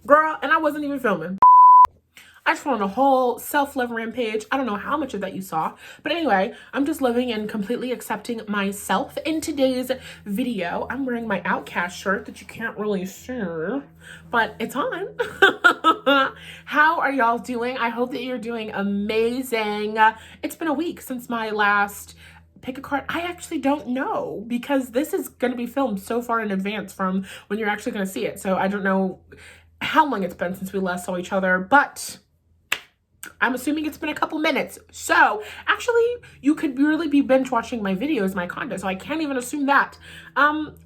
girl, and I wasn't even filming. I just went on a whole self-love rampage. I don't know how much of that you saw, but anyway, I'm just living and completely accepting myself. In today's video, I'm wearing my Outcast shirt that you can't really see, but it's on. How are y'all doing? I hope that you're doing amazing. It's been a week since my last pick a card. I actually don't know because this is going to be filmed so far in advance from when you're actually going to see it. So I don't know how long it's been since we last saw each other, but I'm assuming it's been a couple minutes. So actually you could really be binge watching my videos, my content. So I can't even assume that.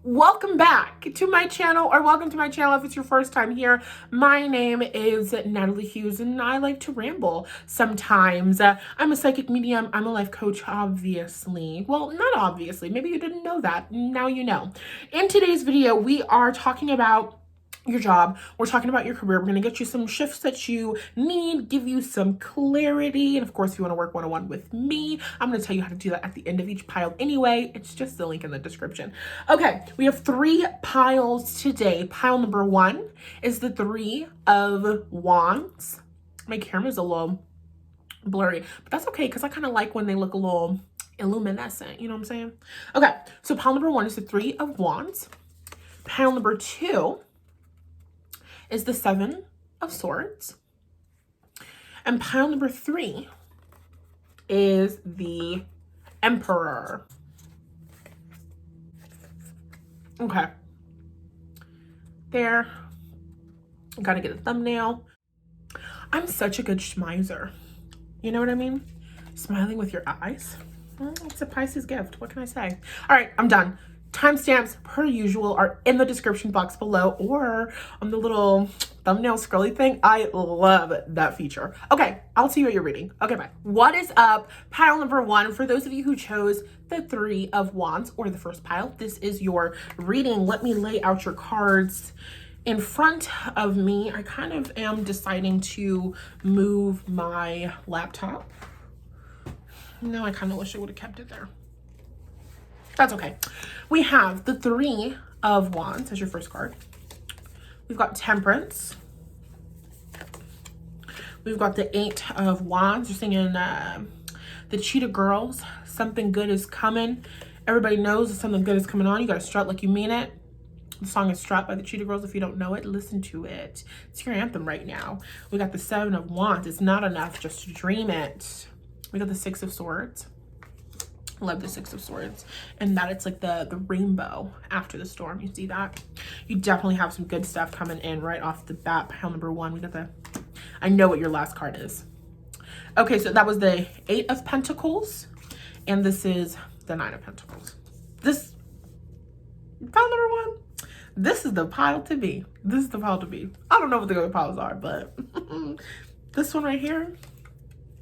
Welcome back to my channel, or welcome to my channel if it's your first time here. My name is Nathallie Hughes and I like to ramble sometimes. I'm a psychic medium. I'm a life coach, obviously. Well, not obviously. Maybe you didn't know that. Now you know. In today's video, we are talking about your job. We're talking about your career. We're going to get you some shifts that you need, give you some clarity. And of course, if you want to work one-on-one with me, I'm going to tell you how to do that at the end of each pile anyway. It's just the link in the description. Okay, we have 3 piles today. Pile number 1 is the 3 of Wands. My camera's a little blurry, but that's okay because I kind of like when they look a little illuminescent. You know what I'm saying? Okay, so pile number 1 is the 3 of Wands. Pile number 2 is the 7 of Swords. And pile number 3 is the Emperor. Okay. There. Gotta get a thumbnail. I'm such a good schmizer. You know what I mean? Smiling with your eyes. It's a Pisces gift. What can I say? All right, I'm done. Timestamps, per usual, are in the description box below or on the little thumbnail scrolly thing. I love that feature. Okay, I'll see what you're reading. Okay, bye. What is up? Pile number 1. For those of you who chose the 3 of Wands, or the first pile, this is your reading. Let me lay out your cards in front of me. I kind of am deciding to move my laptop. No, I kind of wish I would have kept it there. That's okay. We have the 3 of Wands as your first card. We've got Temperance. We've got the 8 of Wands. You're singing the Cheetah Girls. Something good is coming. Everybody knows that something good is coming on. You got to strut like you mean it. The song is Strut by the Cheetah Girls. If you don't know it, listen to it. It's your anthem right now. We got the 7 of Wands. It's not enough just to dream it. We got the 6 of Swords. Love the 6 of Swords, and that it's like the rainbow after the storm. You see that? You definitely have some good stuff coming in right off the bat. Pile number 1, we got the, I know what your last card is. Okay, so that was the 8 of Pentacles, and this is the 9 of Pentacles. This pile number 1, this is the pile to be. This is the pile to be. I don't know what the other piles are, but this one right here,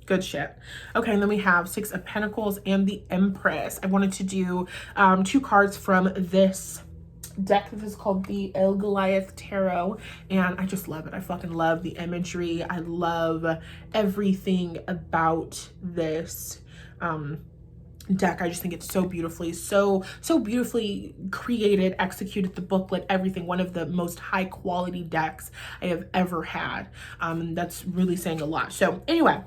good shit. Okay, and then we have 6 of Pentacles and the Empress. I wanted to do 2 cards from this deck. This is called the El Goliath Tarot, and I just love it. I fucking love the imagery. I love everything about this deck. I just think it's so beautifully, so beautifully created, executed, the booklet, everything. One of the most high quality decks I have ever had. That's really saying a lot. So anyway,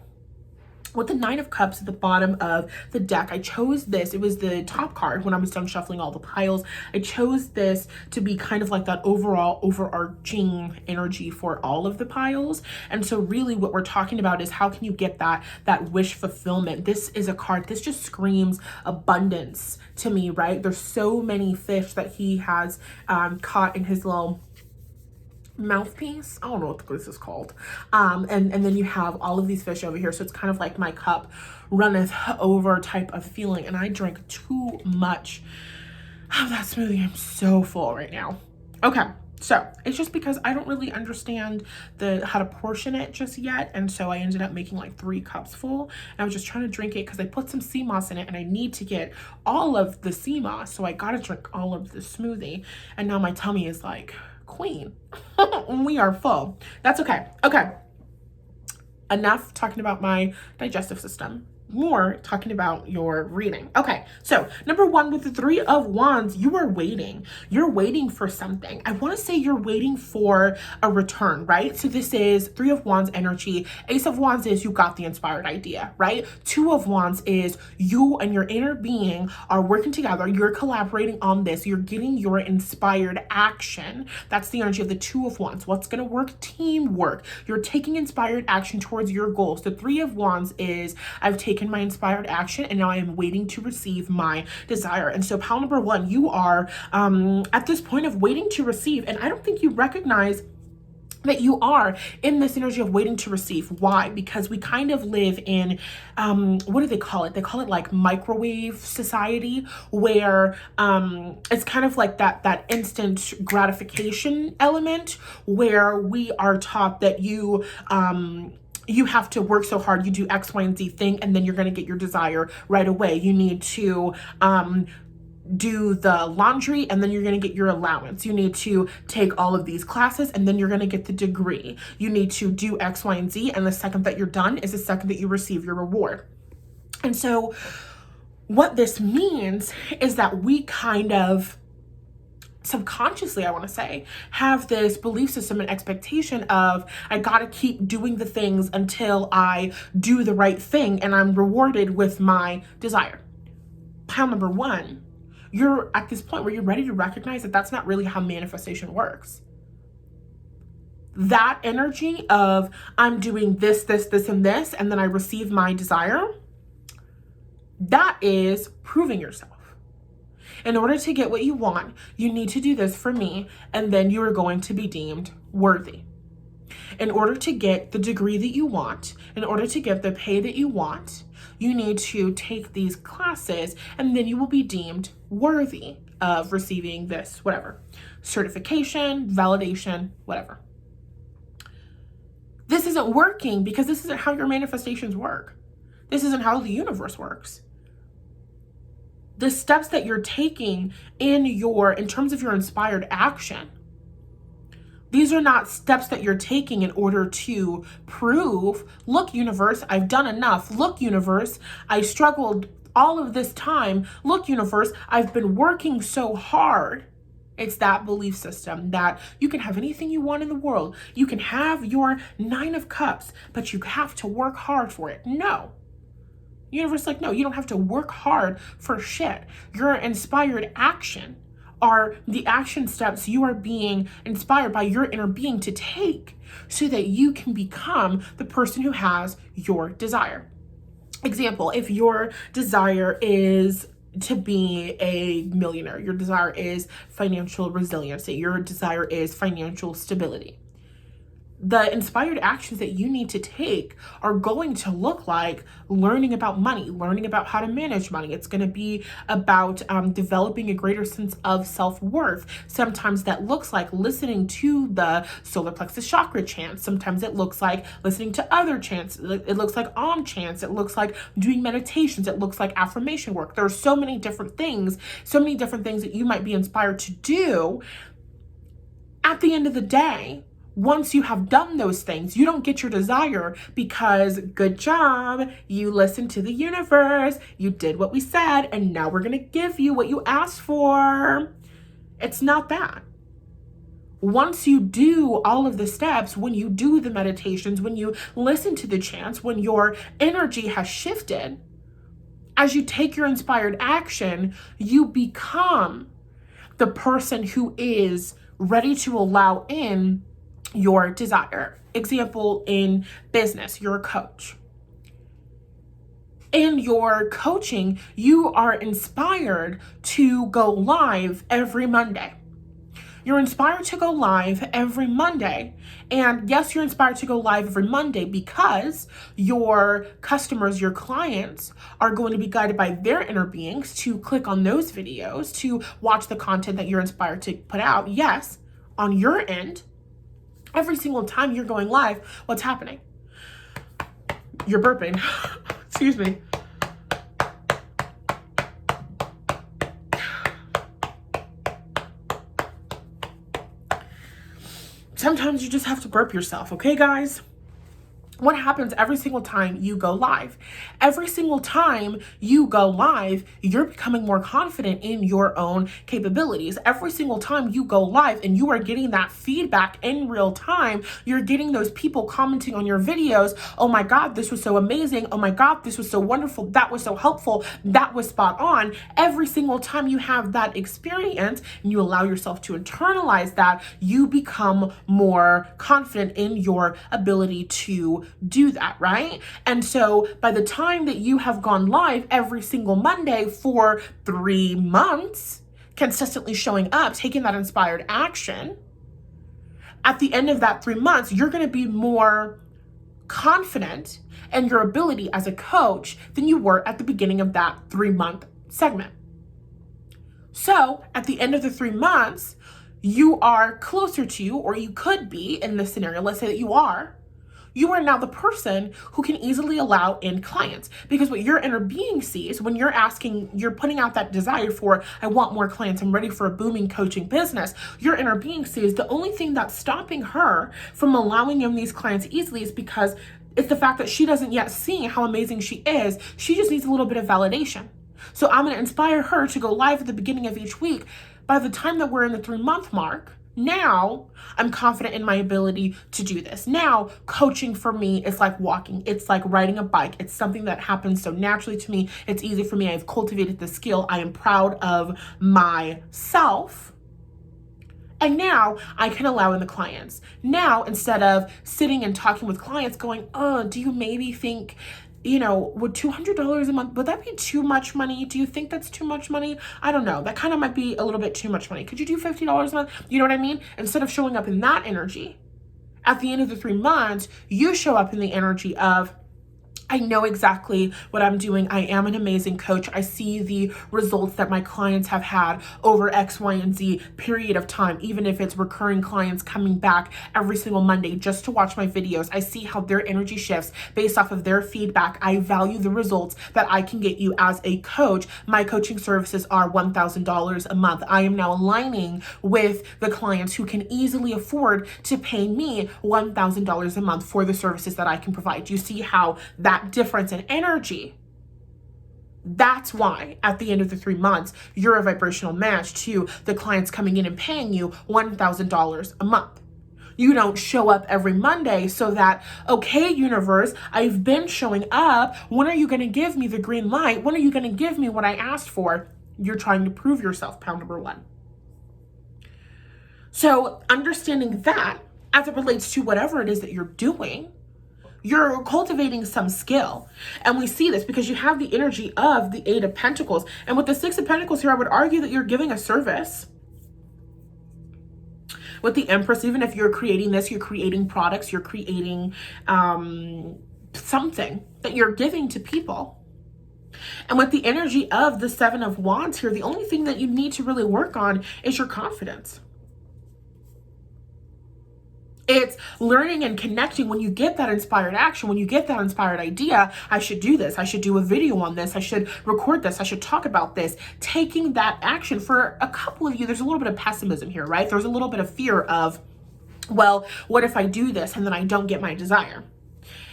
with the 9 of Cups at the bottom of the deck, I chose this. It was the top card when I was done shuffling all the piles. I chose this to be kind of like that overall overarching energy for all of the piles. And so really what we're talking about is how can you get that wish fulfillment. This is a card, this just screams abundance to me, right? There's so many fish that he has caught in his little mouthpiece. I don't know what this is called. And then you have all of these fish over here. So it's kind of like my cup runneth over type of feeling. And I drank too much of that smoothie. I'm so full right now. Okay. So it's just because I don't really understand how to portion it just yet. And so I ended up making like 3 cups full. And I was just trying to drink it because I put some sea moss in it and I need to get all of the sea moss. So I got to drink all of the smoothie. And now my tummy is like, queen. We are full. That's okay. Okay. Enough talking about my digestive system. more talking about your reading. Okay, so number one, with the Three of Wands, you are waiting. You're waiting for something. I want to say you're waiting for a return, right? So this is Three of Wands energy. Ace of Wands is you got the inspired idea, right? Two of Wands is you and your inner being are working together. You're collaborating on this. You're getting your inspired action. That's the energy of the Two of Wands. What's going to work? Teamwork. You're taking inspired action towards your goals. The Three of Wands is I've taken my inspired action and now I am waiting to receive my desire. And so pile number one, you are at this point of waiting to receive. And I don't think you recognize that you are in this energy of waiting to receive. Why? Because we kind of live in, what do they call it? They call it like microwave society, where it's kind of like that instant gratification element, where we are taught that you have to work so hard, you do X, Y, and Z thing, and then you're going to get your desire right away. You need to do the laundry and then you're going to get your allowance. You need to take all of these classes and then you're going to get the degree. You need to do X, Y, and Z, and the second that you're done is the second that you receive your reward. And so what this means is that we kind of subconsciously, I want to say, have this belief system and expectation of I gotta keep doing the things until I do the right thing and I'm rewarded with my desire. Pile number one, you're at this point where you're ready to recognize that that's not really how manifestation works. That energy of I'm doing this, this, this, and this, and then I receive my desire, that is proving yourself. In order to get what you want, you need to do this for me, and then you are going to be deemed worthy. In order to get the degree that you want, in order to get the pay that you want, you need to take these classes, and then you will be deemed worthy of receiving this, whatever, certification, validation, whatever. This isn't working because this isn't how your manifestations work. This isn't how the universe works. The steps that you're taking in terms of your inspired action, these are not steps that you're taking in order to prove, look, universe, I've done enough. Look, universe, I struggled all of this time. Look, universe, I've been working so hard. It's that belief system that you can have anything you want in the world. You can have your 9 of Cups, but you have to work hard for it. No. Universe, like, no, you don't have to work hard for shit. Your inspired action are the action steps you are being inspired by your inner being to take so that you can become the person who has your desire. Example, if your desire is to be a millionaire, your desire is financial resiliency, your desire is financial stability, the inspired actions that you need to take are going to look like learning about money, learning about how to manage money. It's going to be about developing a greater sense of self-worth. Sometimes that looks like listening to the solar plexus chakra chants. Sometimes it looks like listening to other chants. It looks like chants. It looks like doing meditations. It looks like affirmation work. There are so many different things that you might be inspired to do. At the end of the day, once you have done those things, you don't get your desire because good job, you listened to the universe, you did what we said, and now we're going to give you what you asked for. It's not that. Once you do all of the steps, when you do the meditations, when you listen to the chants, when your energy has shifted, as you take your inspired action, you become the person who is ready to allow in your desire. Example, in business, you're a coach. In your coaching, you are inspired to go live every Monday. You're inspired to go live every Monday. And yes, you're inspired to go live every Monday because your customers, your clients are going to be guided by their inner beings to click on those videos, to watch the content that you're inspired to put out. Yes, on your end, every single time you're going live, what's happening? You're burping. Excuse me. Sometimes you just have to burp yourself, okay, guys? what happens every single time you go live? Every single time you go live, you're becoming more confident in your own capabilities. Every single time you go live and you are getting that feedback in real time, you're getting those people commenting on your videos. Oh my God, this was so amazing. Oh my God, this was so wonderful. That was so helpful. That was spot on. Every single time you have that experience and you allow yourself to internalize that, you become more confident in your ability to do that, right? And so by the time that you have gone live every single Monday for 3 months, consistently showing up, taking that inspired action, at the end of that 3 months, you're going to be more confident in your ability as a coach than you were at the beginning of that 3-month segment. So at the end of the 3 months, you are closer to, or you could be in this scenario, let's say that you are now the person who can easily allow in clients. Because what your inner being sees when you're asking, you're putting out that desire for, I want more clients, I'm ready for a booming coaching business. Your inner being sees the only thing that's stopping her from allowing in these clients easily is because it's the fact that she doesn't yet see how amazing she is. She just needs a little bit of validation. So I'm going to inspire her to go live at the beginning of each week. By the time that we're in the 3-month mark, now I'm confident in my ability to do this. Now coaching for me is like walking. It's like riding a bike. It's something that happens so naturally to me. It's easy for me. I've cultivated the skill. I am proud of myself. And now I can allow in the clients. Now, instead of sitting and talking with clients going, oh, do you maybe think, would $200 a month, would that be too much money? Do you think that's too much money? I don't know. That kind of might be a little bit too much money. Could you do $50 a month? You know what I mean? Instead of showing up in that energy, at the end of the 3 months, you show up in the energy of, I know exactly what I'm doing. I am an amazing coach. I see the results that my clients have had over X, Y, and Z period of time, even if it's recurring clients coming back every single Monday just to watch my videos. I see how their energy shifts based off of their feedback. I value the results that I can get you as a coach. My coaching services are $1,000 a month. I am now aligning with the clients who can easily afford to pay me $1,000 a month for the services that I can provide. You see how that difference in energy, that's why at the end of the 3 months, you're a vibrational match to the clients coming in and paying you $1,000 a month. You don't show up every Monday so that, okay, universe, I've been showing up. When are you going to give me the green light? When are you going to give me what I asked for? You're trying to prove yourself, pound number 1. So understanding that as it relates to whatever it is that you're doing, you're cultivating some skill. And we see this because you have the energy of the 8 of Pentacles. And with the 6 of Pentacles here, I would argue that you're giving a service. With the Empress, even if you're creating this, you're creating products, you're creating something that you're giving to people. And with the energy of the 7 of Wands here, the only thing that you need to really work on is your confidence. It's learning and connecting when you get that inspired action, when you get that inspired idea, I should do this, I should do a video on this, I should record this, I should talk about this. Taking that action, for a couple of you, there's a little bit of pessimism here, right? There's a little bit of fear of, well, what if I do this and then I don't get my desire?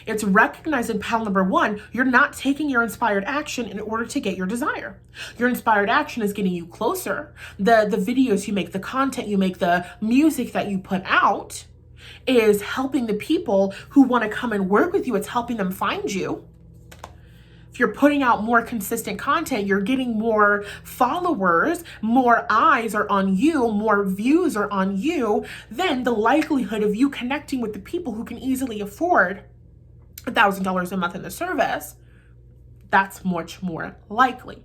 It's recognizing pile number 1, you're not taking your inspired action in order to get your desire. Your inspired action is getting you closer. The videos you make, the content you make, the music that you put out is helping the people who want to come and work with you. It's helping them find you. If you're putting out more consistent content, you're getting more followers, more eyes are on you, more views are on you, then the likelihood of you connecting with the people who can easily afford $1,000 a month in the service, that's much more likely.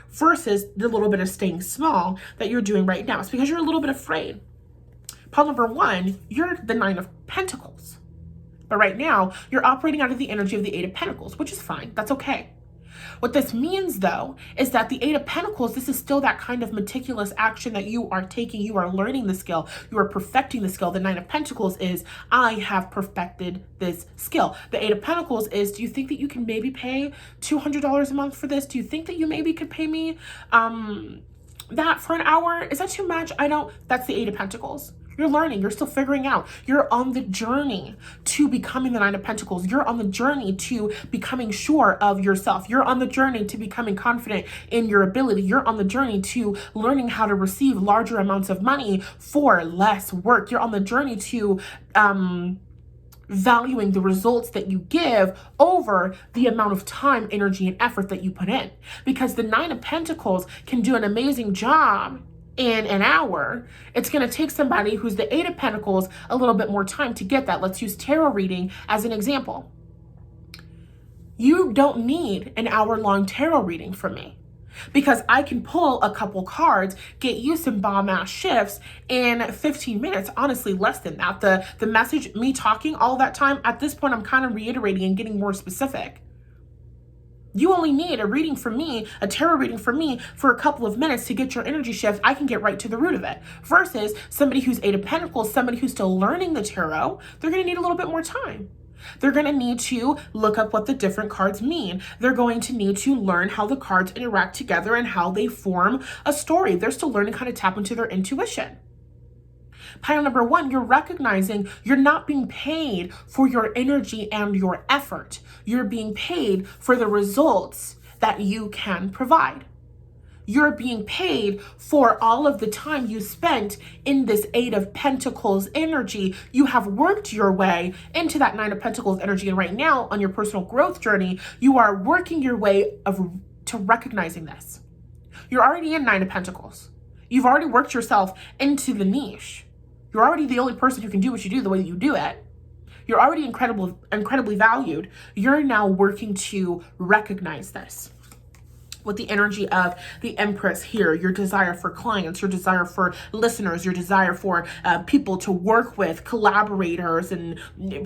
Versus the little bit of staying small that you're doing right now. It's because you're a little bit afraid. Pile number 1, you're the 9 of Pentacles. But right now, you're operating out of the energy of the 8 of Pentacles, which is fine. That's okay. What this means, though, is that the 8 of Pentacles, this is still that kind of meticulous action that you are taking. You are learning the skill. You are perfecting the skill. The 9 of Pentacles is, I have perfected this skill. The 8 of Pentacles is, do you think that you can maybe pay $200 a month for this? Do you think that you maybe could pay me that for an hour? Is that too much? That's the 8 of Pentacles. You're learning. You're still figuring out. You're on the journey to becoming the Nine of Pentacles. You're on the journey to becoming sure of yourself. You're on the journey to becoming confident in your ability. You're on the journey to learning how to receive larger amounts of money for less work. You're on the journey to valuing the results that you give over the amount of time, energy, and effort that you put in. Because the Nine of Pentacles can do an amazing job in an hour. It's going to take somebody who's the Eight of Pentacles a little bit more time to get that. Let's use tarot reading as an example. You don't need an hour-long tarot reading from me, because I can pull a couple cards, get you some bomb ass shifts in 15 minutes, honestly less than that. The message, me talking all that time, at this point I'm kind of reiterating and getting more specific. You only need a reading from me, a tarot reading from me, for a couple of minutes to get your energy shift. I can get right to the root of it. Versus somebody who's Eight of Pentacles, somebody who's still learning the tarot, they're going to need a little bit more time. They're going to need to look up what the different cards mean. They're going to need to learn how the cards interact together and how they form a story. They're still learning how to tap into their intuition. Pile number one, you're recognizing you're not being paid for your energy and your effort. You're being paid for the results that you can provide. You're being paid for all of the time you spent in this Eight of Pentacles energy. You have worked your way into that Nine of Pentacles energy. And right now on your personal growth journey, you are working your way to recognizing this. You're already in Nine of Pentacles. You've already worked yourself into the niche. You're already the only person who can do what you do the way that you do it. You're already incredibly valued. You're now working to recognize this. With the energy of the Empress here, your desire for clients, your desire for listeners, your desire for people to work with, collaborators, and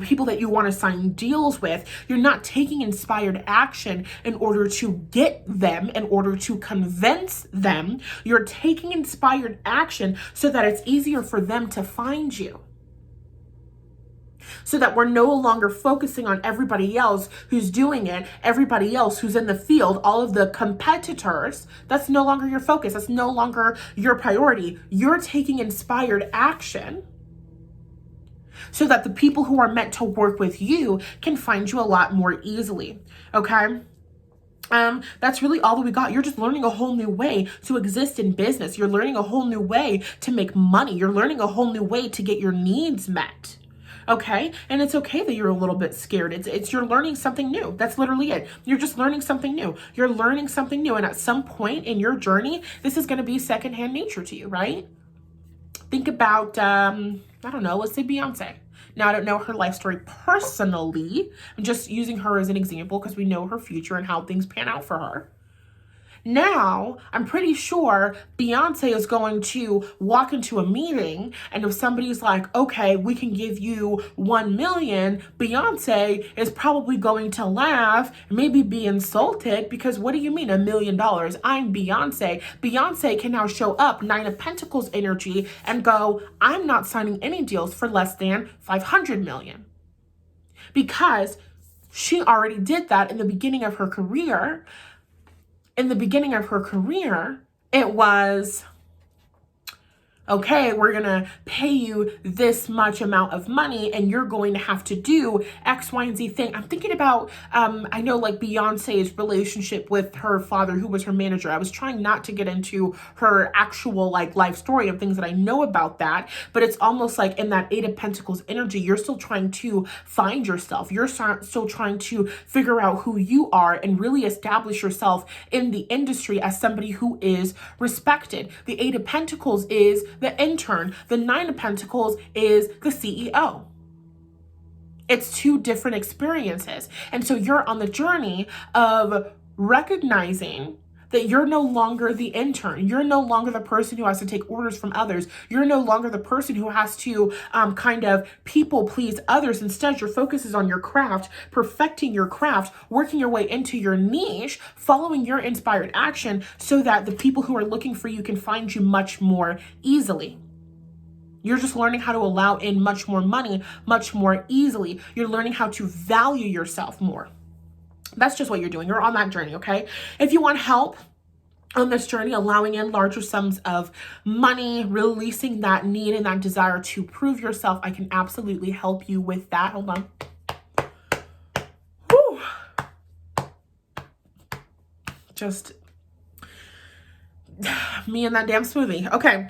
people that you want to sign deals with, you're not taking inspired action in order to get them, in order to convince them. You're taking inspired action so that it's easier for them to find you. So that we're no longer focusing on everybody else who's doing it, everybody else who's in the field, all of the competitors. That's no longer your focus. That's no longer your priority. You're taking inspired action so that the people who are meant to work with you can find you a lot more easily. Okay? That's really all that we got. You're just learning a whole new way to exist in business. You're learning a whole new way to make money. You're learning a whole new way to get your needs met. Okay. And it's okay that you're a little bit scared. It's you're learning something new. That's literally it. You're just learning something new. You're learning something new. And at some point in your journey, this is going to be secondhand nature to you, right? Think about, I don't know, let's say Beyonce. Now, I don't know her life story personally. I'm just using her as an example because we know her future and how things pan out for her. Now, I'm pretty sure Beyonce is going to walk into a meeting, and if somebody's like, okay, we can give you 1 million, Beyonce is probably going to laugh, maybe be insulted, because what do you mean $1 million? I'm Beyonce. Beyonce can now show up, Nine of Pentacles energy, and go, I'm not signing any deals for less than 500 million. Because she already did that in the beginning of her career. In the beginning of her career, it was, okay, we're going to pay you this much amount of money and you're going to have to do X, Y, and Z thing. I'm thinking about, I know like Beyonce's relationship with her father, who was her manager. I was trying not to get into her actual like life story of things that I know about that, but it's almost like in that Eight of Pentacles energy, you're still trying to find yourself. You're still trying to figure out who you are and really establish yourself in the industry as somebody who is respected. The Eight of Pentacles is the intern. The Nine of Pentacles is the CEO. It's two different experiences. And so you're on the journey of recognizing that you're no longer the intern. You're no longer the person who has to take orders from others. You're no longer the person who has to kind of people please others. Instead, your focus is on your craft, perfecting your craft, working your way into your niche, following your inspired action so that the people who are looking for you can find you much more easily. You're just learning how to allow in much more money, much more easily. You're learning how to value yourself more. That's just what you're doing. You're on that journey, okay? If you want help on this journey, allowing in larger sums of money, releasing that need and that desire to prove yourself, I can absolutely help you with that. Hold on. Whew. Just me and that damn smoothie. Okay.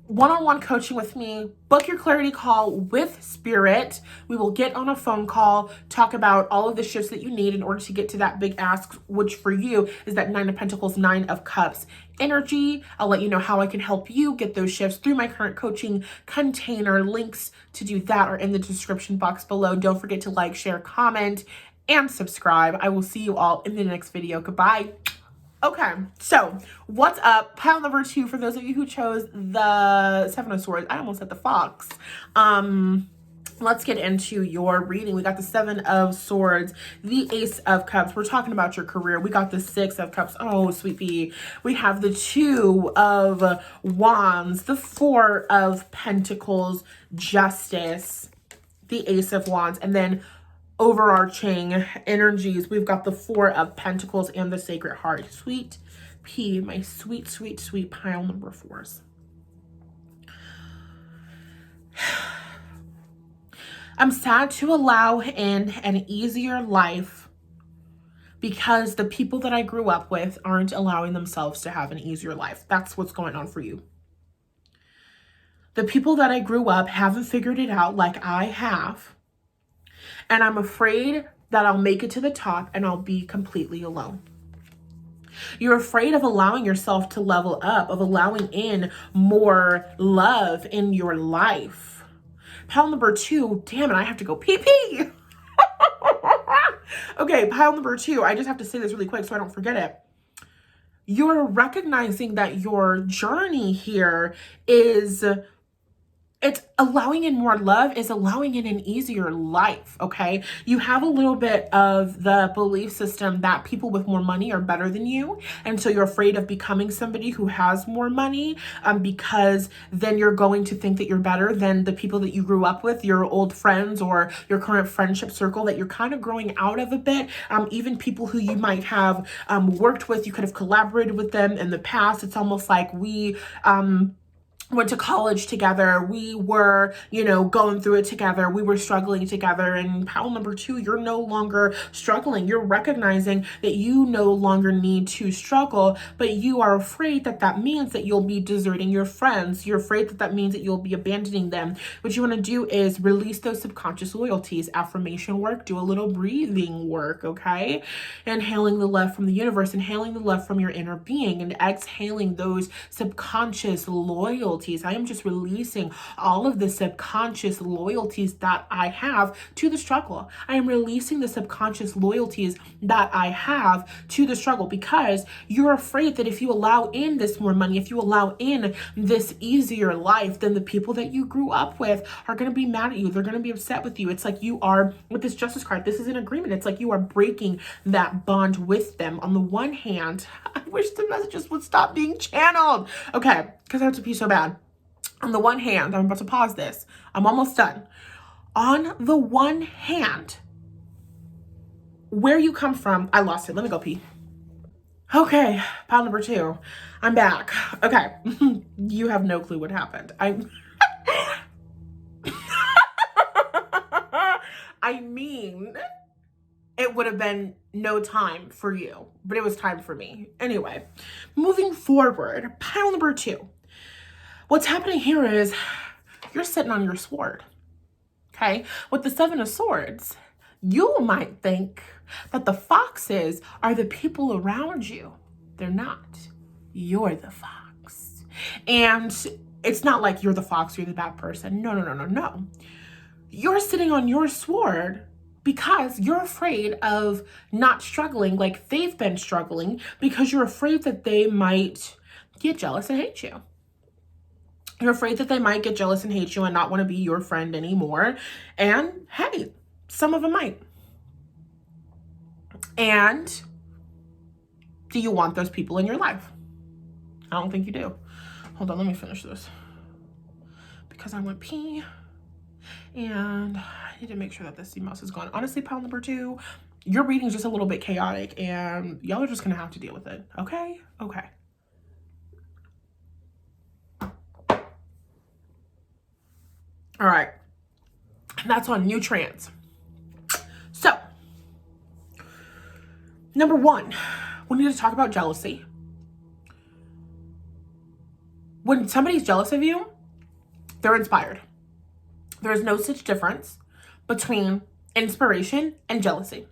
One-on-one coaching with me, book your clarity call with Spirit. We will get on a phone call, talk about all of the shifts that you need in order to get to that big ask, which for you is that 9 of Pentacles, 9 of Cups energy. I'll let you know how I can help you get those shifts through my current coaching container. Links to do that are in the description box below. Don't forget to like, share, comment, and subscribe. I will see you all in the next video. Goodbye. Okay, so what's up? Pile number 2, for those of you who chose the 7 of Swords. I almost said the Fox. Let's get into your reading. We got the 7 of Swords, the Ace of Cups. We're talking about your career. We got the 6 of Cups. Oh, sweet pea. We have the 2 of Wands, the 4 of Pentacles, Justice, the Ace of Wands, and then overarching energies, we've got the 4 of Pentacles and the Sacred Heart. Sweet pea, my sweet, sweet, sweet pile number 4s. I'm sad to allow in an easier life because the people that I grew up with aren't allowing themselves to have an easier life. That's what's going on for you. The people that I grew up haven't figured it out like I have. And I'm afraid that I'll make it to the top and I'll be completely alone. You're afraid of allowing yourself to level up, of allowing in more love in your life. Pile number 2, damn it, I have to go pee-pee. Okay, pile number 2, I just have to say this really quick so I don't forget it. You're recognizing that your journey here is... it's allowing in more love, is allowing in an easier life, okay? You have a little bit of the belief system that people with more money are better than you. And so you're afraid of becoming somebody who has more money because then you're going to think that you're better than the people that you grew up with, your old friends or your current friendship circle that you're kind of growing out of a bit. Even people who you might have worked with, you could have collaborated with them in the past. It's almost like we... went to college together. We were, going through it together. We were struggling together. And pile number 2, you're no longer struggling. You're recognizing that you no longer need to struggle, but you are afraid that that means that you'll be deserting your friends. You're afraid that that means that you'll be abandoning them. What you want to do is release those subconscious loyalties, affirmation work, do a little breathing work, okay? Inhaling the love from the universe, inhaling the love from your inner being, and exhaling those subconscious loyalties. I am just releasing all of the subconscious loyalties that I have to the struggle. I am releasing the subconscious loyalties that I have to the struggle because you're afraid that if you allow in this more money, if you allow in this easier life, then the people that you grew up with are going to be mad at you. They're going to be upset with you. It's like you are, with this Justice card, this is an agreement. It's like you are breaking that bond with them. On the one hand, I wish the messages would stop being channeled. Okay, because I have to pee so bad. On the one hand, I'm about to pause this. I'm almost done. On the one hand, where you come from, I lost it. Let me go pee. Okay, pile number 2. I'm back. Okay, you have no clue what happened. I mean, it would have been no time for you, but it was time for me. Anyway, moving forward, pile number 2. What's happening here is you're sitting on your sword, okay? With the 7 of Swords, you might think that the foxes are the people around you. They're not. You're the fox. And it's not like you're the fox, you're the bad person. No, no, no, no, no. You're sitting on your sword because you're afraid of not struggling like they've been struggling because you're afraid that they might get jealous and hate you. You're afraid that they might get jealous and hate you and not want to be your friend anymore. And hey, some of them might. And do you want those people in your life? I don't think you do. Hold on, let me finish this. Because I went pee. And I need to make sure that the sea mouse is gone. Honestly, pile number 2, your reading is just a little bit chaotic and y'all are just going to have to deal with it. Okay? Okay. All right. And that's on nutrients. So, number one, we need to talk about jealousy. When somebody's jealous of you, they're inspired. There is no such difference between inspiration and jealousy.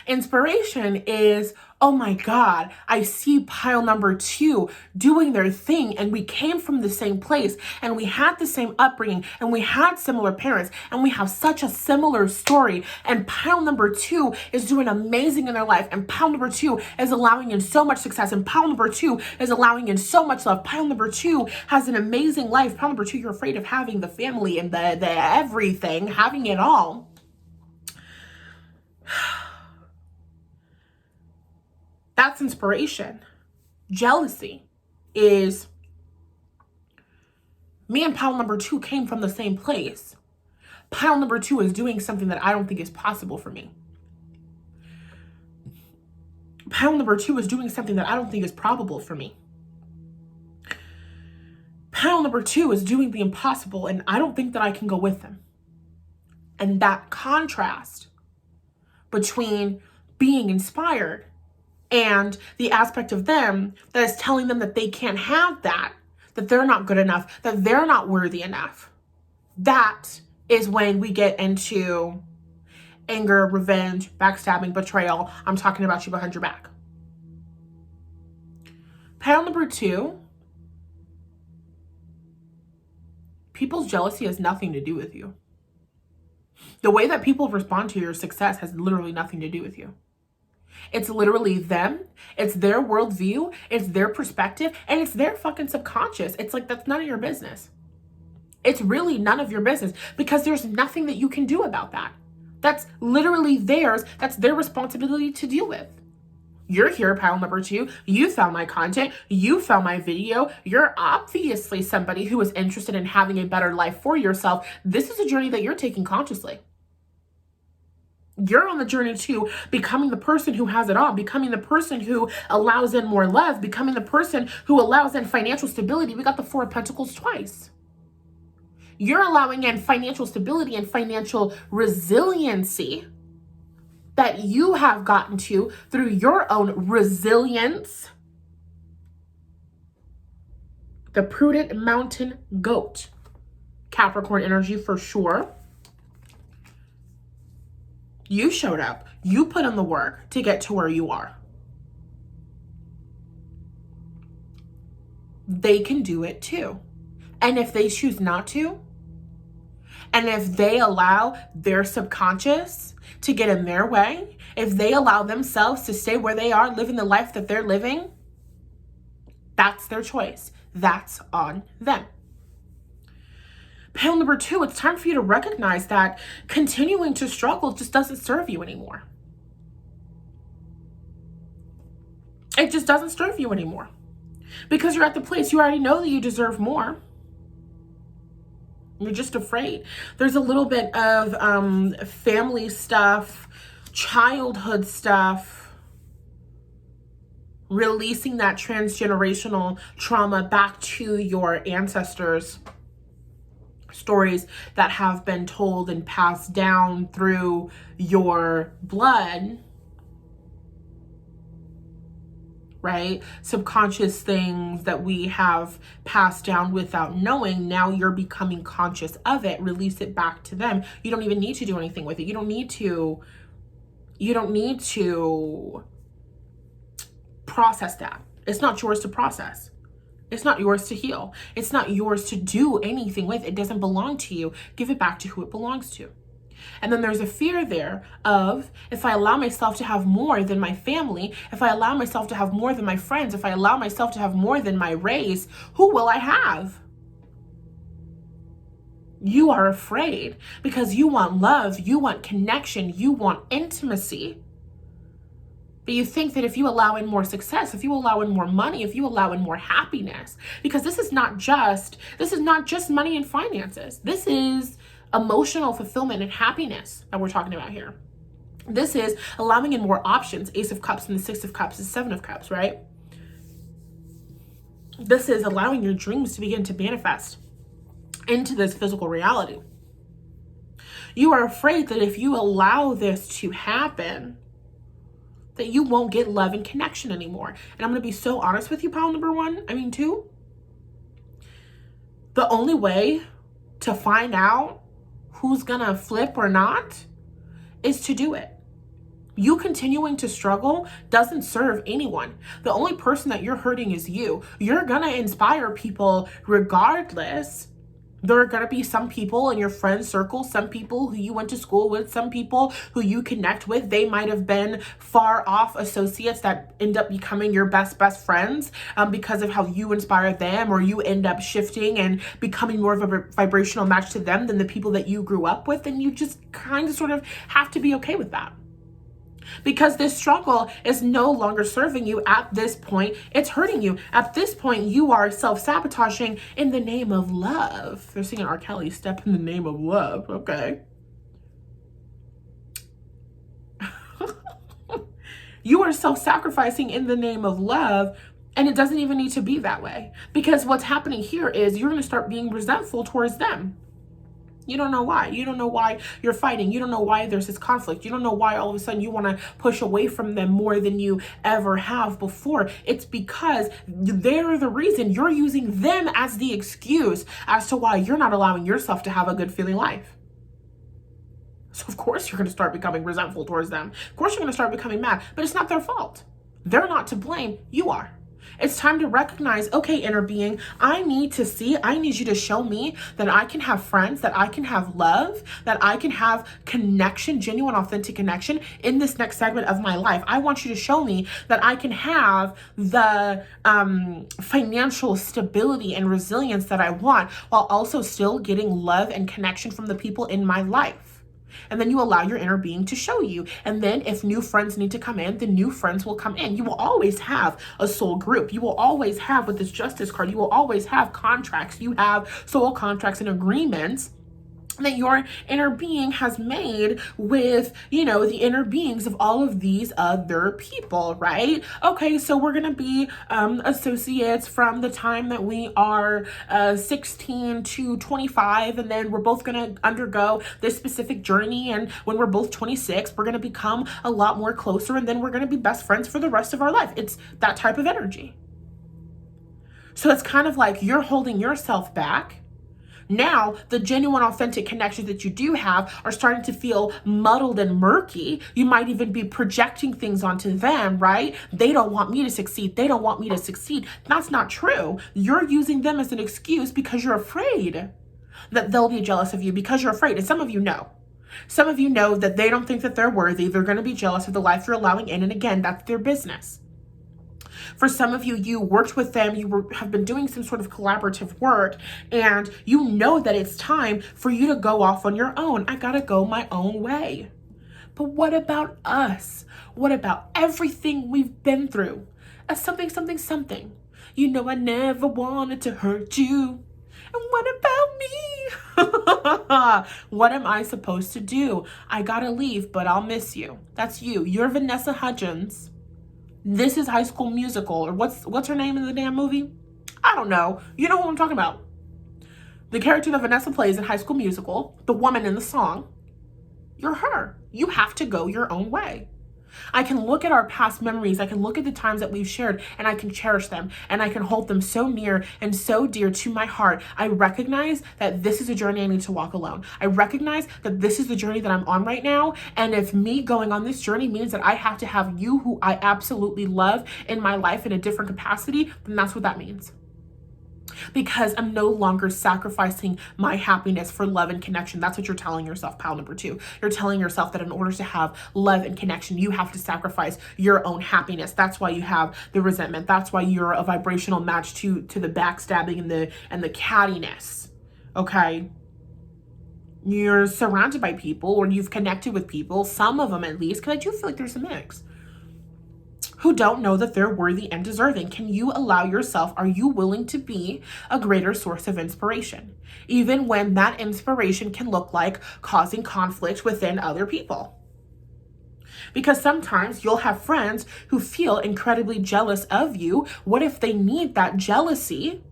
Inspiration is, oh my God, I see pile number 2 doing their thing, and we came from the same place, and we had the same upbringing, and we had similar parents, and we have such a similar story, and pile number 2 is doing amazing in their life, and pile number 2 is allowing in so much success, and pile number 2 is allowing in so much love. Pile number 2 has an amazing life. Pile number 2, you're afraid of having the family and the everything, having it all. That's inspiration. Jealousy is, me and pile number 2 came from the same place. Pile number 2 is doing something that I don't think is possible for me. Pile number 2 is doing something that I don't think is probable for me. Pile number 2 is doing the impossible, and I don't think that I can go with them. And that contrast between being inspired and the aspect of them that is telling them that they can't have that they're not good enough, that they're not worthy enough. That is when we get into anger, revenge, backstabbing, betrayal. I'm talking about you behind your back. Pile number 2, people's jealousy has nothing to do with you. The way that people respond to your success has literally nothing to do with you. It's literally them. It's their worldview. It's their perspective. And it's their fucking subconscious. It's like, that's none of your business. It's really none of your business, because there's nothing that you can do about that. That's literally theirs. That's their responsibility to deal with. You're here, pile number 2. You found my content. You found my video. You're obviously somebody who is interested in having a better life for yourself. This is a journey that you're taking consciously. You're on the journey to becoming the person who has it all, becoming the person who allows in more love, becoming the person who allows in financial stability. We got the 4 of Pentacles twice. You're allowing in financial stability and financial resiliency that you have gotten to through your own resilience. The prudent mountain goat. Capricorn energy for sure. You showed up. You put in the work to get to where you are. They can do it too. And if they choose not to, and if they allow their subconscious to get in their way, if they allow themselves to stay where they are, living the life that they're living, that's their choice. That's on them. Pile number 2, it's time for you to recognize that continuing to struggle just doesn't serve you anymore. It just doesn't serve you anymore. Because you're at the place you already know that you deserve more. You're just afraid. There's a little bit of family stuff, childhood stuff, releasing that transgenerational trauma back to your ancestors. Stories that have been told and passed down through your blood, right? Subconscious things that we have passed down without knowing. Now you're becoming conscious of it. Release it back to them. You don't even need to do anything with it. You don't need to process that. It's not yours to process. It's not yours to heal. It's not yours to do anything with. It doesn't belong to you. Give it back to who it belongs to. And then there's a fear there of, if I allow myself to have more than my family, if I allow myself to have more than my friends, if I allow myself to have more than my race, who will I have? You are afraid because you want love, you want connection, you want intimacy. But you think that if you allow in more success, if you allow in more money, if you allow in more happiness, because this is not just money and finances. This is emotional fulfillment and happiness that we're talking about here. This is allowing in more options. Ace of Cups and the Six of Cups is Seven of Cups, right? This is allowing your dreams to begin to manifest into this physical reality. You are afraid that if you allow this to happen, that you won't get love and connection anymore. And I'm going to be so honest with you, pile number one. I mean, two. The only way to find out who's going to flip or not is to do it. You continuing to struggle doesn't serve anyone. The only person that you're hurting is you. You're going to inspire people regardless. There are going to be some people in your friend circle, some people who you went to school with, some people who you connect with. They might have been far off associates that end up becoming your best friends because of how you inspire them, or you end up shifting and becoming more of a vibrational match to them than the people that you grew up with. And you just kind of sort of have to be okay with that. Because this struggle is no longer serving you at this point. It's hurting you. At this point, you are self-sabotaging in the name of love. They're singing R. Kelly, Step in the Name of Love. Okay. You are self-sacrificing in the name of love, and it doesn't even need to be that way. Because what's happening here is you're going to start being resentful towards them. You don't know why. You don't know why you're fighting. You don't know why there's this conflict. You don't know why all of a sudden you want to push away from them more than you ever have before. It's because they're the reason. You're using them as the excuse as to why you're not allowing yourself to have a good feeling life. So of course you're going to start becoming resentful towards them. Of course you're going to start becoming mad, but it's not their fault. They're not to blame. You are. It's time to recognize, okay, inner being, I need you to show me that I can have friends, that I can have love, that I can have connection, genuine, authentic connection in this next segment of my life. I want you to show me that I can have the financial stability and resilience that I want while also still getting love and connection from the people in my life. And then you allow your inner being to show you. And then if new friends need to come in, the new friends will come in. You will always have a soul group. You will always have, with this Justice card, you will always have contracts. You have soul contracts and agreements that your inner being has made with, the inner beings of all of these other people, right? Okay, so we're going to be associates from the time that we are 16 to 25, and then we're both going to undergo this specific journey, and when we're both 26, we're going to become a lot more closer, and then we're going to be best friends for the rest of our life. It's that type of energy. So it's kind of like you're holding yourself back. Now, the genuine, authentic connections that you do have are starting to feel muddled and murky. You might even be projecting things onto them, right? They don't want me to succeed. They don't want me to succeed. That's not true. You're using them as an excuse because you're afraid that they'll be jealous of you, because you're afraid. And some of you know. Some of you know that they don't think that they're worthy. They're going to be jealous of the life you're allowing in. And again, that's their business. For some of you, you worked with them, have been doing some sort of collaborative work, and you know that it's time for you to go off on your own. I gotta go my own way. But what about us? What about everything we've been through? As something. I never wanted to hurt you. And what about me? What am I supposed to do? I gotta leave, but I'll miss you. That's you. You're Vanessa Hudgens. This is High School Musical, or what's her name in the damn movie? I don't know. You know who I'm talking about. The character that Vanessa plays in High School Musical, the woman in the song, you're her. You have to go your own way. I can look at our past memories. I can look at the times that we've shared, and I can cherish them, and I can hold them so near and so dear to my heart. I recognize that this is a journey I need to walk alone. I recognize that this is the journey that I'm on right now. And if me going on this journey means that I have to have you, who I absolutely love, in my life in a different capacity, then that's what that means. Because I'm no longer sacrificing my happiness for love and connection. That's what you're telling yourself, pile number 2. You're telling yourself that in order to have love and connection, you have to sacrifice your own happiness. That's why you have the resentment. That's why you're a vibrational match to the backstabbing and the cattiness. Okay? You're surrounded by people, or you've connected with people, some of them at least, because I do feel like there's a mix, who don't know that they're worthy and deserving. Can you allow yourself, are you willing to be a greater source of inspiration? Even when that inspiration can look like causing conflict within other people. Because sometimes you'll have friends who feel incredibly jealous of you. What if they need that jealousy?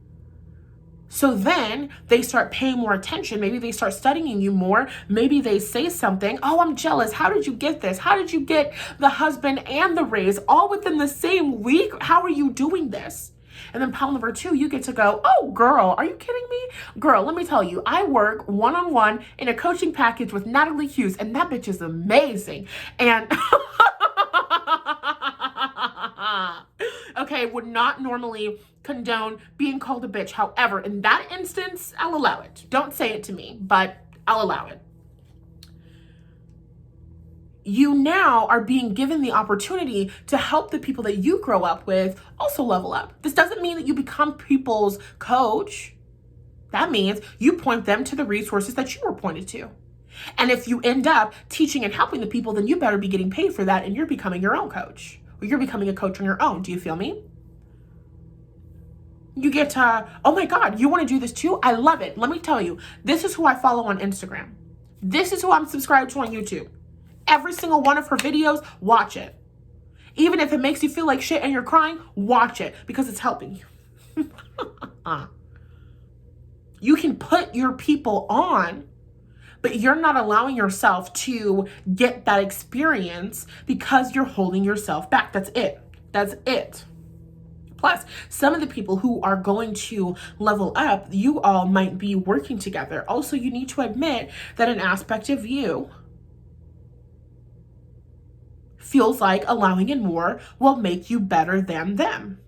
So then they start paying more attention. Maybe they start studying you more. Maybe they say something. Oh, I'm jealous. How did you get this? How did you get the husband and the raise all within the same week? How are you doing this? And then pile number 2, you get to go, oh, girl, are you kidding me? Girl, let me tell you, I work one-on-one in a coaching package with Nathallie Hughes, and that bitch is amazing. And okay, would not normally condone being called a bitch. However, in that instance, I'll allow it. Don't say it to me, but I'll allow it. You now are being given the opportunity to help the people that you grow up with also level up. This doesn't mean that you become people's coach. That means you point them to the resources that you were pointed to. And if you end up teaching and helping the people, then you better be getting paid for that, and you're becoming your own coach. Or you're becoming a coach on your own. Do you feel me? You get to, oh my God, you want to do this too? I love it. Let me tell you, this is who I follow on Instagram. This is who I'm subscribed to on YouTube. Every single one of her videos, watch it. Even if it makes you feel like shit and you're crying, watch it because it's helping you. You can put your people on, but you're not allowing yourself to get that experience because you're holding yourself back. That's it. That's it. Plus, some of the people who are going to level up, you all might be working together. Also, you need to admit that an aspect of you feels like allowing in more will make you better than them.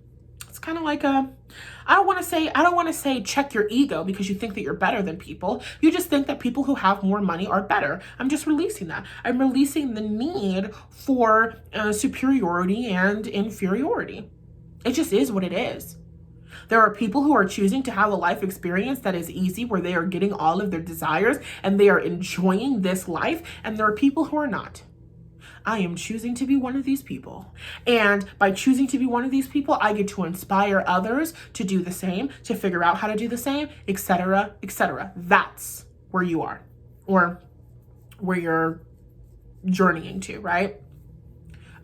It's kind of like I don't want to say check your ego because you think that you're better than people. You just think that people who have more money are better. I'm just releasing that. I'm releasing the need for superiority and inferiority. It just is what it is. There are people who are choosing to have a life experience that is easy, where they are getting all of their desires and they are enjoying this life. And there are people who are not. I am choosing to be one of these people. And by choosing to be one of these people, I get to inspire others to do the same, to figure out how to do the same, etc., etc. That's where you are, or where you're journeying to, right?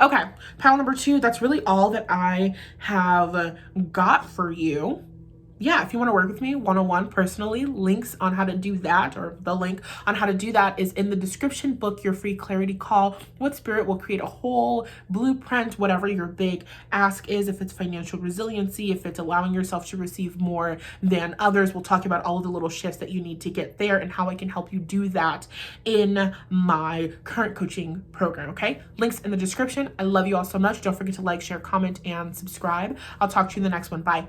Okay, pile number 2, that's really all that I have got for you. Yeah, if you want to work with me one-on-one personally, links on how to do that, or the link on how to do that is in the description. Book your free clarity call with Spirit. Will create a whole blueprint, whatever your big ask is. If it's financial resiliency, if it's allowing yourself to receive more than others, we'll talk about all of the little shifts that you need to get there and how I can help you do that in my current coaching program, okay? Links in the description. I love you all so much. Don't forget to like, share, comment, and subscribe. I'll talk to you in the next one. Bye.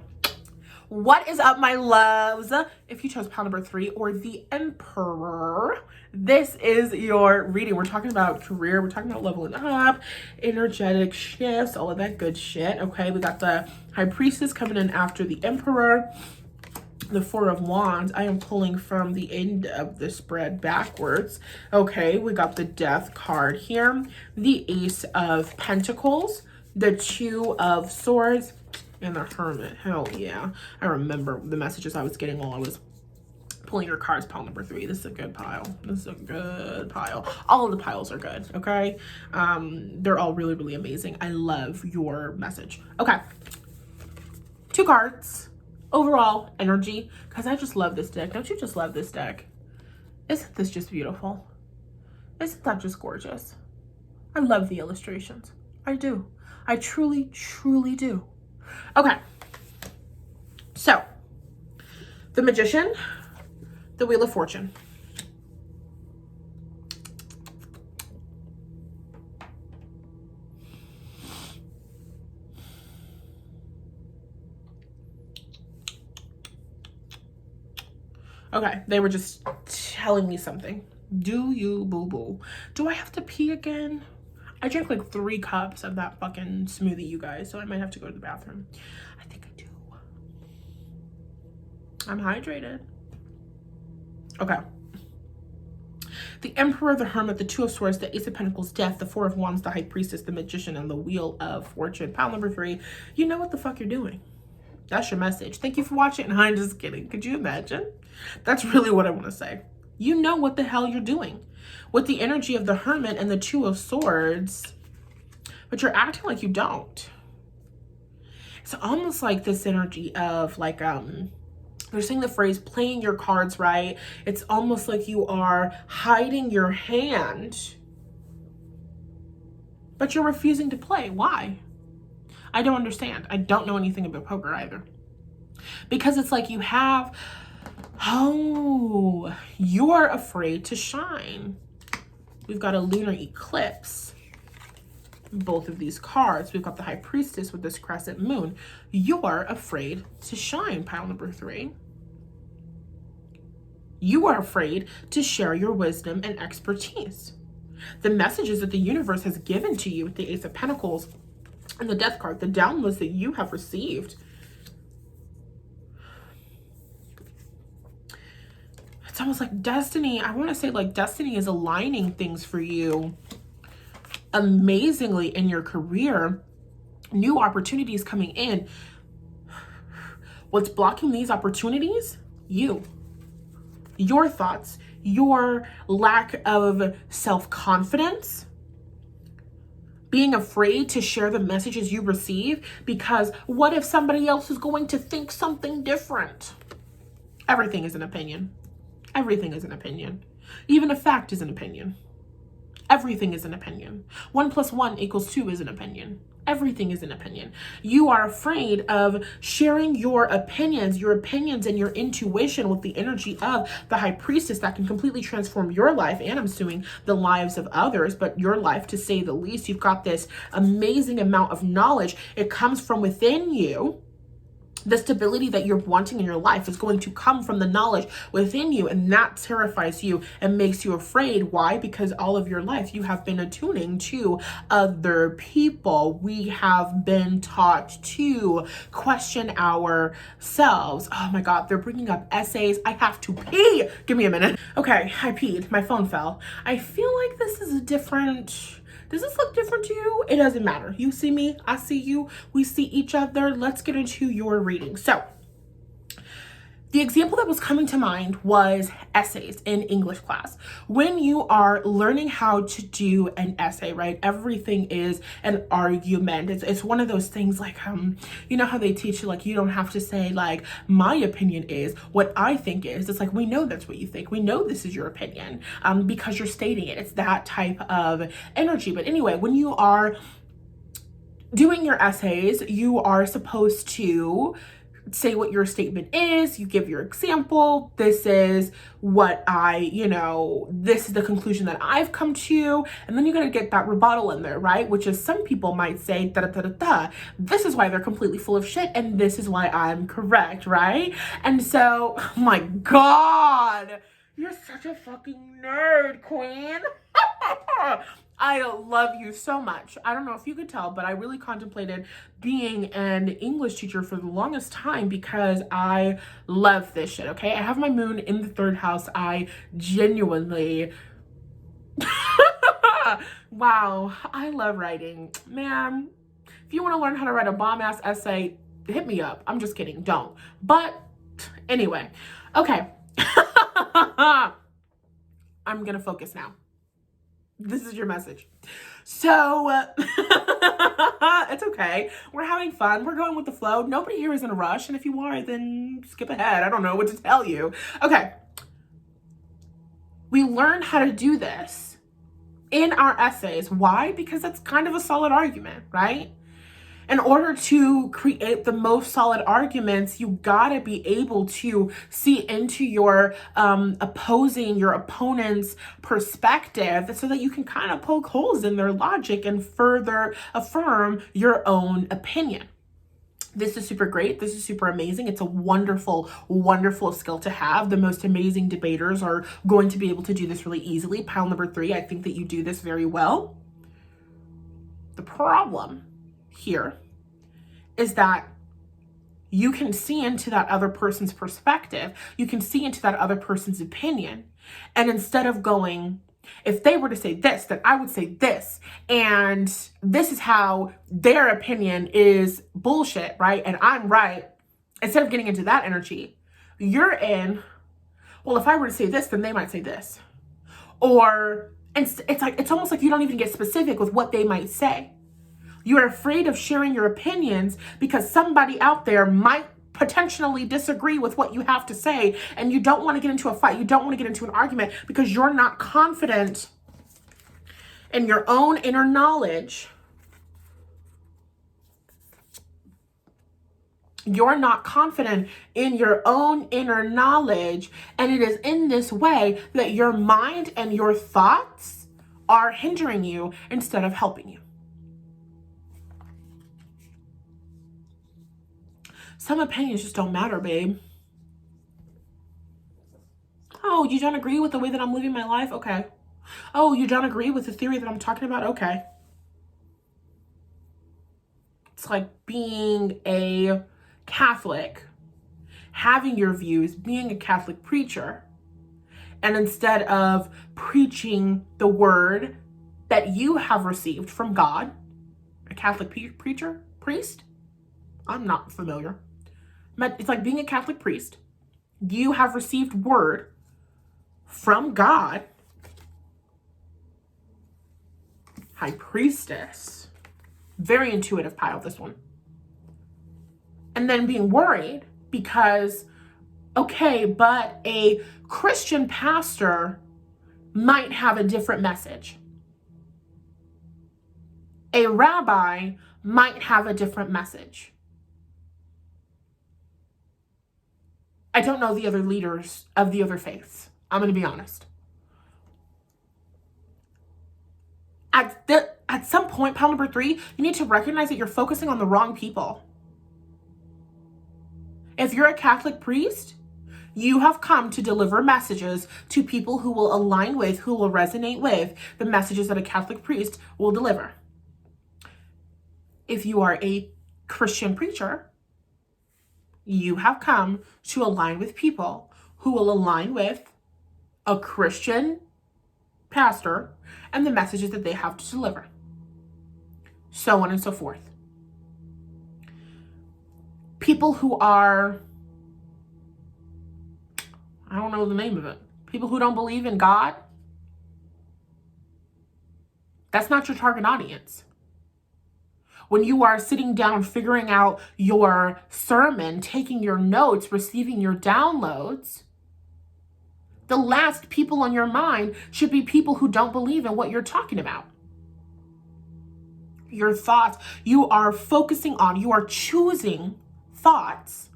What is up, my loves? If you chose pile number 3 or the Emperor, this is your reading. We're talking about career. We're talking about leveling up, energetic shifts, all of that good shit. Okay, we got the High Priestess coming in after the Emperor. The 4 of Wands, I am pulling from the end of the spread backwards. Okay, we got the Death card here. The Ace of Pentacles, the 2 of Swords, and the Hermit. Hell yeah. I remember the messages I was getting while I was pulling your cards. Pile number 3. This is a good pile. This is a good pile. All of the piles are good, okay? They're all really, really amazing. I love your message. Okay. 2 cards. Overall energy, because I just love this deck. Don't you just love this deck? Isn't this just beautiful? Isn't that just gorgeous? I love the illustrations. I do. I truly, truly do. Okay, so the Magician, the Wheel of Fortune. Okay, they were just telling me something. Do you boo-boo? Do I have to pee again? I drank like 3 cups of that fucking smoothie, you guys, so I might have to go to the bathroom. I think I do. I'm hydrated. Okay. The Emperor, the Hermit, the 2 of Swords, the Ace of Pentacles, Death, the 4 of Wands, the High Priestess, the Magician, and the Wheel of Fortune. Pile number 3. You know what the fuck you're doing. That's your message. Thank you for watching. I'm just kidding. Could you imagine? That's really what I want to say. You know what the hell you're doing. With the energy of the Hermit and the 2 of Swords, but you're acting like you don't. It's almost like this energy of like, they're saying the phrase playing your cards right. It's almost like you are hiding your hand, but you're refusing to play. Why? I don't understand. I don't know anything about poker either. Because it's like you have, oh, you're afraid to shine. We've got a lunar eclipse. Both of these cards. We've got the High Priestess with this crescent moon. You're afraid to shine, pile number 3. You are afraid to share your wisdom and expertise. The messages that the universe has given to you with the Ace of Pentacles and the Death card, the downloads that you have received. It's almost like destiny. I want to say like destiny is aligning things for you amazingly in your career. New opportunities coming in. What's blocking these opportunities? You. Your thoughts, your lack of self-confidence, being afraid to share the messages you receive because what if somebody else is going to think something different? Everything is an opinion. Everything is an opinion. Even a fact is an opinion. Everything is an opinion. 1 + 1 = 2 is an opinion. Everything is an opinion. You are afraid of sharing your opinions and your intuition with the energy of the High Priestess that can completely transform your life, and I'm assuming the lives of others, but your life to say the least. You've got this amazing amount of knowledge. It comes from within you. The stability that you're wanting in your life is going to come from the knowledge within you, and that terrifies you and makes you afraid. Why? Because all of your life you have been attuning to other people. We have been taught to question ourselves. Oh my God, they're bringing up essays. I have to pee. Give me a minute. Okay, I peed. My phone fell. I feel like this is a different... Does this look different to you? It doesn't matter. You see me, I see you, we see each other. Let's get into your reading. So, the example that was coming to mind was essays in English class. When you are learning how to do an essay, right? Everything is an argument. It's one of those things like, you know how they teach you, like, you don't have to say like, my opinion is, what I think is. It's like, we know that's what you think. We know this is your opinion because you're stating it. It's that type of energy. But anyway, when you are doing your essays, you are supposed to say what your statement is. You give your example. This is what this is the conclusion that I've come to. And then you got to get that rebuttal in there, right? Which is, some people might say, da, da, da, da, da. This is why they're completely full of shit. And this is why I'm correct, right? And so, oh my God, you're such a fucking nerd, queen. I love you so much. I don't know if you could tell, but I really contemplated being an English teacher for the longest time because I love this shit, okay? I have my moon in the 3rd house. I genuinely... Wow, I love writing. Man, if you want to learn how to write a bomb-ass essay, hit me up. I'm just kidding. Don't. But anyway, okay. I'm going to focus now. This is your message. So, it's okay. We're having fun. We're going with the flow. Nobody here is in a rush. And if you are, then skip ahead. I don't know what to tell you. Okay. We learn how to do this in our essays. Why? Because that's kind of a solid argument, right? In order to create the most solid arguments, you gotta be able to see into your opponent's perspective so that you can kind of poke holes in their logic and further affirm your own opinion. This is super great. This is super amazing. It's a wonderful, wonderful skill to have. The most amazing debaters are going to be able to do this really easily. Pile number 3, I think that you do this very well. The problem here is that you can see into that other person's perspective. You can see into that other person's opinion. And instead of going, if they were to say this, then I would say this. And this is how their opinion is bullshit, right? And I'm right. Instead of getting into that energy, you're in, well, if I were to say this, then they might say this. Or, and it's almost like you don't even get specific with what they might say. You're afraid of sharing your opinions because somebody out there might potentially disagree with what you have to say, and you don't want to get into a fight. You don't want to get into an argument because you're not confident in your own inner knowledge. You're not confident in your own inner knowledge, and it is in this way that your mind and your thoughts are hindering you instead of helping you. Some opinions just don't matter, babe. Oh, you don't agree with the way that I'm living my life? Okay. Oh, you don't agree with the theory that I'm talking about? Okay. It's like being a Catholic, having your views, being a Catholic preacher, and instead of preaching the word that you have received from God, a Catholic priest? I'm not familiar. It's like being a Catholic priest. You have received word from God. High priestess. Very intuitive pile, this one. And then being worried because, okay, but a Christian pastor might have a different message. A rabbi might have a different message. I don't know the other leaders of the other faiths. I'm going to be honest. At some point, pile number 3, you need to recognize that you're focusing on the wrong people. If you're a Catholic priest, you have come to deliver messages to people who will align with, who will resonate with the messages that a Catholic priest will deliver. If you are a Christian preacher, you have come to align with people who will align with a Christian pastor and the messages that they have to deliver. So on and so forth. People who are, I don't know the name of it, people who don't believe in God, that's not your target audience. When you are sitting down figuring out your sermon, taking your notes, receiving your downloads, the last people on your mind should be people who don't believe in what you're talking about. Your thoughts, you are focusing on, you are choosing thoughts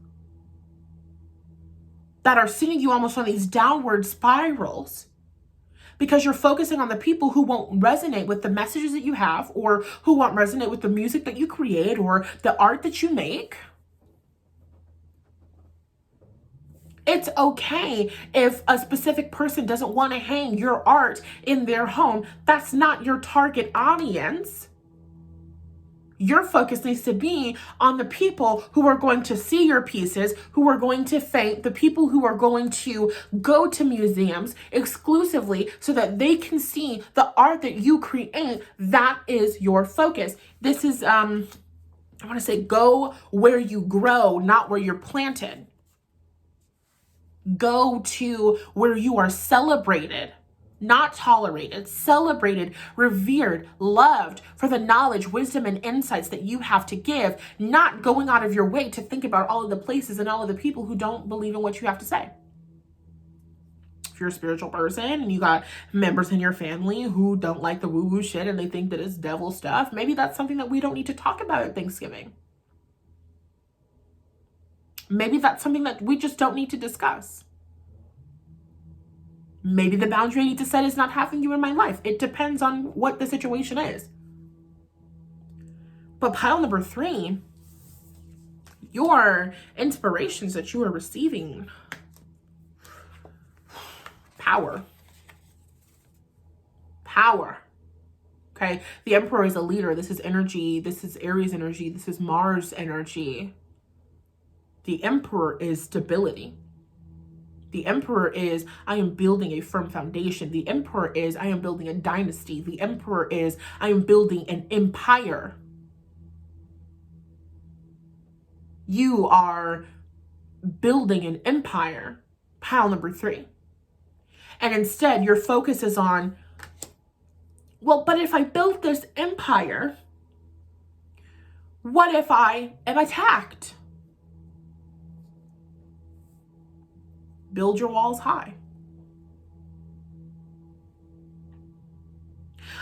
that are sending you almost on these downward spirals because you're focusing on the people who won't resonate with the messages that you have, or who won't resonate with the music that you create or the art that you make. It's okay if a specific person doesn't want to hang your art in their home. That's not your target audience. Your focus needs to be on the people who are going to see your pieces, who are going to faint, the people who are going to go to museums exclusively so that they can see the art that you create. That is your focus. This is, I want to say, go where you grow, not where you're planted. Go to where you are celebrated, not tolerated, celebrated, revered, loved for the knowledge, wisdom, and insights that you have to give, not going out of your way to think about all of the places and all of the people who don't believe in what you have to say. If you're a spiritual person and you got members in your family who don't like the woo-woo shit and they think that it's devil stuff, maybe that's something that we don't need to talk about at Thanksgiving. Maybe that's something that we just don't need to discuss. Maybe the boundary I need to set is not having you in my life. It depends on what the situation is. But pile number 3, your inspirations that you are receiving. Power. Power. Okay. The Emperor is a leader. This is energy. This is Aries energy. This is Mars energy. The Emperor is stability. The Emperor is, I am building a firm foundation. The Emperor is, I am building a dynasty. The Emperor is, I am building an empire. You are building an empire. Pile number 3. And instead, your focus is on, well, but if I built this empire, What if I am attacked? Build your walls high.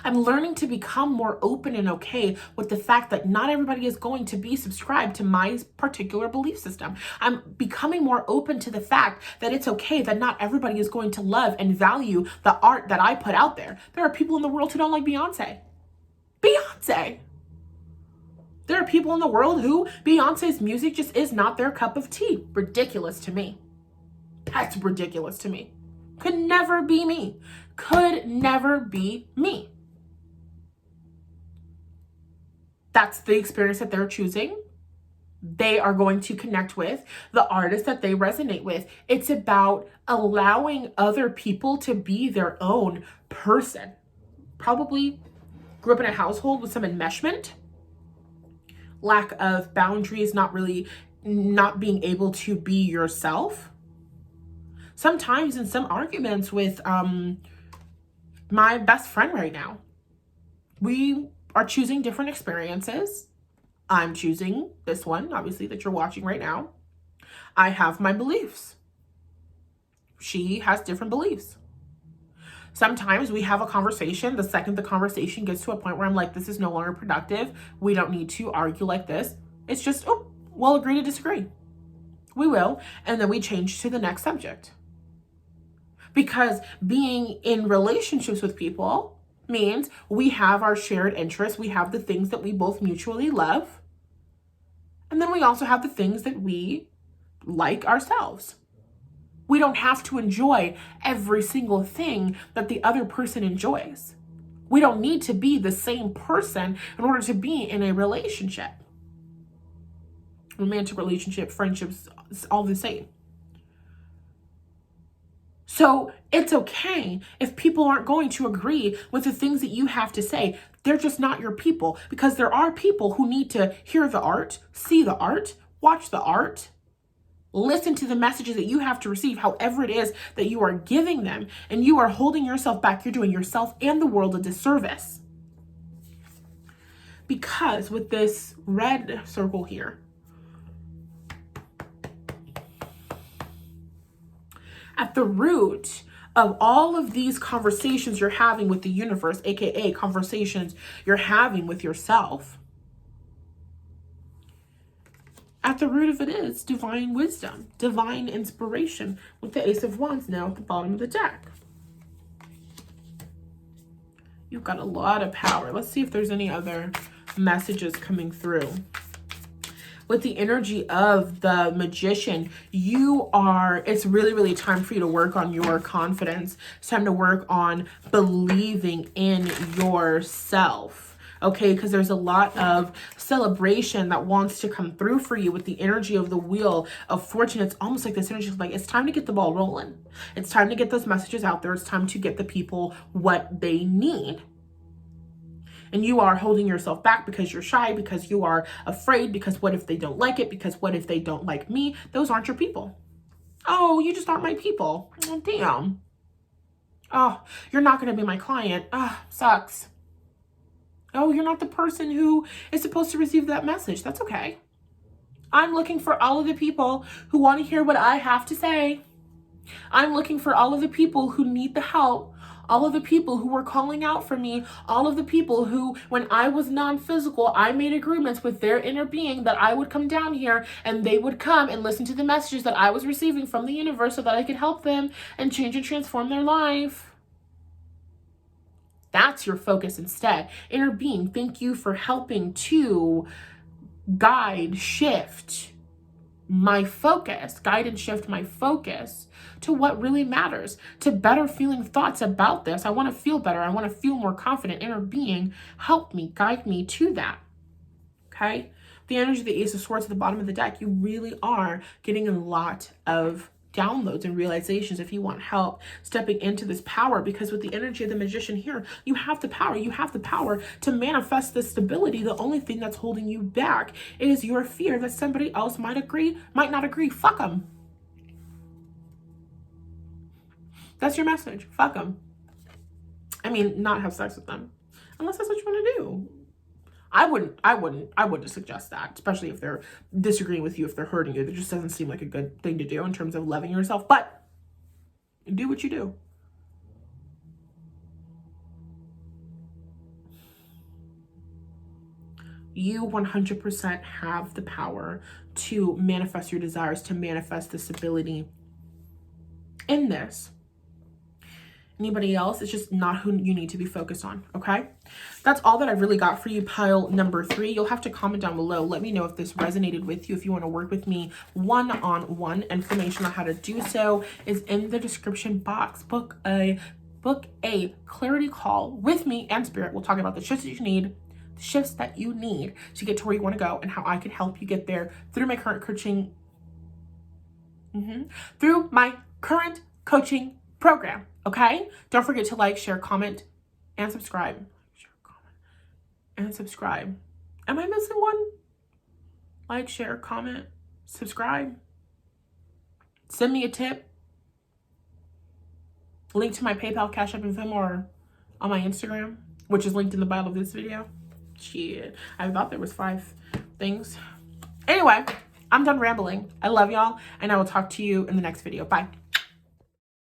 I'm learning to become more open and okay with the fact that not everybody is going to be subscribed to my particular belief system. I'm becoming more open to the fact that it's okay that not everybody is going to love and value the art that I put out there. There are people in the world who don't like Beyonce. Beyonce. There are people in the world who Beyonce's music just is not their cup of tea. Ridiculous to me. That's ridiculous to me. Could never be me. Could never be me. That's the experience that they're choosing. They are going to connect with the artist that they resonate with. It's about allowing other people to be their own person. Probably grew up in a household with some enmeshment, lack of boundaries, not being able to be yourself. Sometimes in some arguments with my best friend right now, we are choosing different experiences. I'm choosing this one, obviously, that you're watching right now. I have my beliefs. She has different beliefs. Sometimes we have a conversation. The second the conversation gets to a point where I'm like, this is no longer productive. We don't need to argue like this. It's just, oh, we'll agree to disagree. We will. And then we change to the next subject. Because being in relationships with people means we have our shared interests. We have the things that we both mutually love. And then we also have the things that we like ourselves. We don't have to enjoy every single thing that the other person enjoys. We don't need to be the same person in order to be in a relationship. Romantic relationship, friendships, it's all the same. So it's okay if people aren't going to agree with the things that you have to say. They're just not your people, because there are people who need to hear the art, see the art, watch the art, listen to the messages that you have to receive, however it is that you are giving them, and you are holding yourself back. You're doing yourself and the world a disservice. Because with this red circle here, at the root of all of these conversations you're having with the universe, aka conversations you're having with yourself, at the root of it is divine wisdom, divine inspiration, with the Ace of Wands now at the bottom of the deck. You've got a lot of power. Let's see if there's any other messages coming through. With the energy of the Magician, it's really, really time for you to work on your confidence. It's time to work on believing in yourself. Okay, because there's a lot of celebration that wants to come through for you with the energy of the Wheel of Fortune. It's almost like this energy is like, it's time to get the ball rolling. It's time to get those messages out there. It's time to get the people what they need. And you are holding yourself back because you're shy, because you are afraid, because what if they don't like it? Because what if they don't like me? Those aren't your people. Oh, you just aren't my people. Oh, damn. Oh, you're not going to be my client. Ah, sucks. Oh, you're not the person who is supposed to receive that message. That's okay. I'm looking for all of the people who want to hear what I have to say. I'm looking for all of the people who need the help. All of the people who were calling out for me, all of the people who, when I was non-physical, I made agreements with their inner being that I would come down here and they would come and listen to the messages that I was receiving from the universe so that I could help them and change and transform their life. That's your focus instead. Inner being, thank you for helping to guide and shift my focus to what really matters, to better feeling thoughts about this. I want to feel better. I want to feel more confident. Inner being, help me, guide me to that. Okay? The energy of the Ace of Swords at the bottom of the deck, you really are getting a lot of downloads and realizations if you want help stepping into this power, because with the energy of the Magician here, you have the power. You have the power to manifest this stability. The only thing that's holding you back is your fear that somebody else might not agree. Fuck them. That's your message. Fuck them. I mean, not have sex with them. Unless that's what you want to do. I wouldn't suggest that, especially if they're disagreeing with you, if they're hurting you. That just doesn't seem like a good thing to do in terms of loving yourself, but do what you do. You 100% have the power to manifest your desires, to manifest this ability in this. Anybody else, it's just not who you need to be focused on, okay? That's all that I've really got for you, pile number 3. You'll have to comment down below. Let me know if this resonated with you. If you want to work with me one-on-one, information on how to do so is in the description box. Book a clarity call with me and Spirit. We'll talk about the shifts that you need, to get to where you want to go, and how I can help you get there through my current coaching, program. Okay? Don't forget to like, share, comment, and subscribe. Am I missing one? Like, share, comment, subscribe. Send me a tip. Link to my PayPal, Cash App, and Venmo or on my Instagram, which is linked in the bio of this video. Shit. I thought there was 5 things. Anyway, I'm done rambling. I love y'all, and I will talk to you in the next video. Bye.